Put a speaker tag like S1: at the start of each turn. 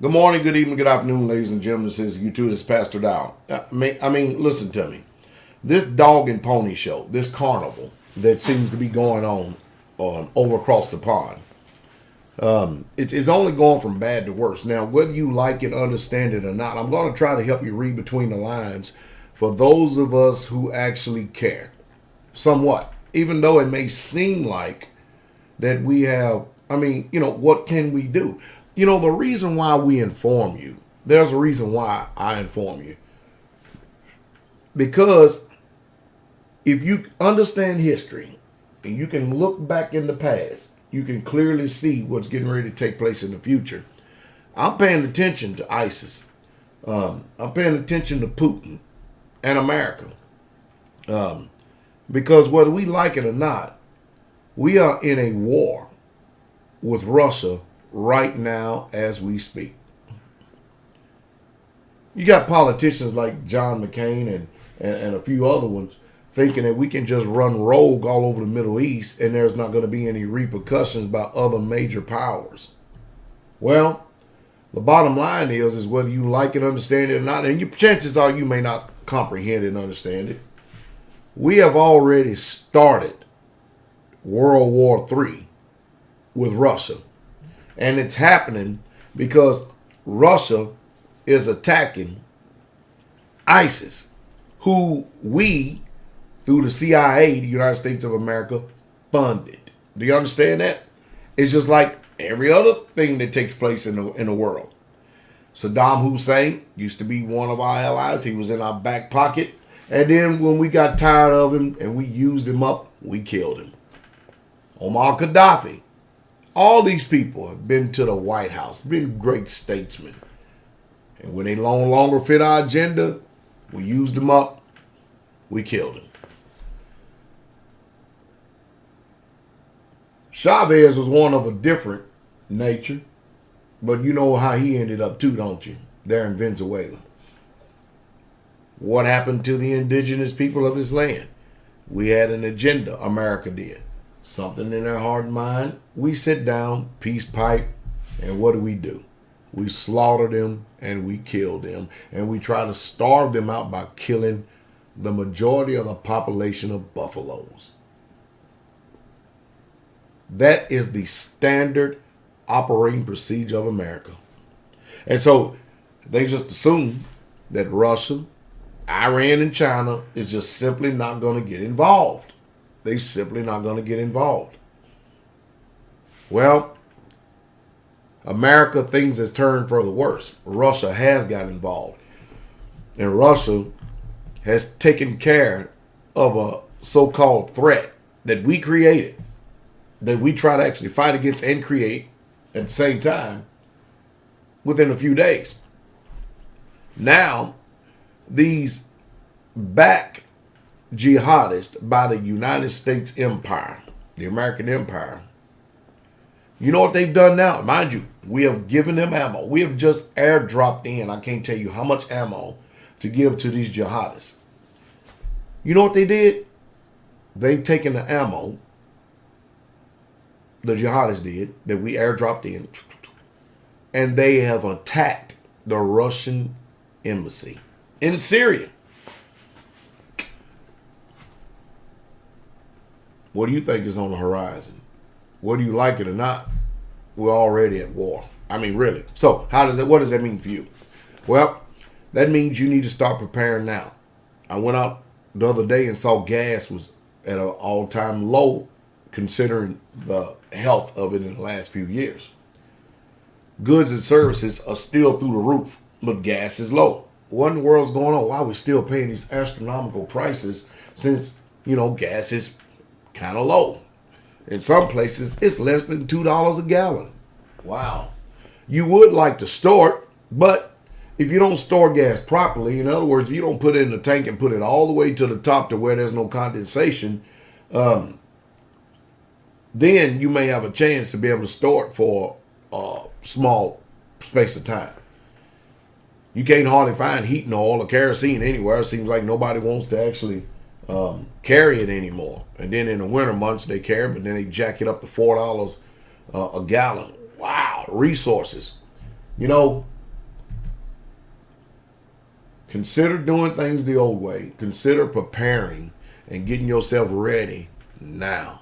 S1: Good morning, good evening, good afternoon, ladies and gentlemen. This is YouTube. This is Pastor Dow. Listen to me. This dog and pony show, this carnival that seems to be going on over across the pond, it's only going from bad to worse. Now, whether you like it, understand it, or not, I'm going to try to help you read between the lines for those of us who actually care somewhat. Even though it may seem like that we have, what can we do? The reason why we inform you, there's a reason why I inform you. Because if you understand history and you can look back in the past, you can clearly see what's getting ready to take place in the future. I'm paying attention to ISIS. I'm paying attention to Putin and America. Because whether we like it or not, we are in a war with Russia right now as we speak. You got politicians like John McCain and a few other ones thinking that we can just run rogue all over the Middle East and there's not going to be any repercussions by other major powers. Well, the bottom line is whether you like it, understand it or not, and your chances are you may not comprehend it and understand it. We have already started World War III with Russia. And it's happening because Russia is attacking ISIS, who we, through the CIA, the United States of America, funded. Do you understand that? It's just like every other thing that takes place in the world. Saddam Hussein used to be one of our allies. He was in our back pocket. And then when we got tired of him and we used him up, we killed him. Omar Gaddafi. All these people have been to the White House, been great statesmen. And when they no longer fit our agenda, we used them up, we killed them. Chavez was one of a different nature, but you know how he ended up too, don't you? There in Venezuela. What happened to the indigenous people of this land? We had an agenda, America did. Something in their heart and mind. We sit down, peace pipe, and what do? We slaughter them and we kill them. And we try to starve them out by killing the majority of the population of buffaloes. That is the standard operating procedure of America. And so they just assume that Russia, Iran, and China is just simply not going to get involved. They're simply not going to get involved. Well, America, things has turned for the worse. Russia has got involved. And Russia has taken care of a so-called threat that we created, that we try to actually fight against and create at the same time within a few days. Now, these back jihadists by the United States empire, the American empire, you know what they've done now? Mind you, we have given them ammo. We have just airdropped in, I can't tell you how much ammo to give to these jihadists. You know what they did? They've taken the ammo, the jihadists did, that we airdropped in, and they have attacked the Russian embassy in Syria. What do you think is on the horizon? Whether you like it or not, we're already at war. Really. So what does that mean for you? Well, that means you need to start preparing now. I went out the other day and saw gas was at an all-time low considering the health of it in the last few years. Goods and services are still through the roof, but gas is low. What in the world's going on? Why are we still paying these astronomical prices since, gas is kind of low? In some places, it's less than $2 a gallon. Wow. You would like to store it, but if you don't store gas properly, in other words, if you don't put it in the tank and put it all the way to the top to where there's no condensation, then you may have a chance to be able to store it for a small space of time. You can't hardly find heating oil or kerosene anywhere. It seems like nobody wants to actually carry it anymore. And then in the winter months they carry it, but then they jack it up to $4 a gallon. Wow, resources. You know, consider doing things the old way. Consider preparing and getting yourself ready now.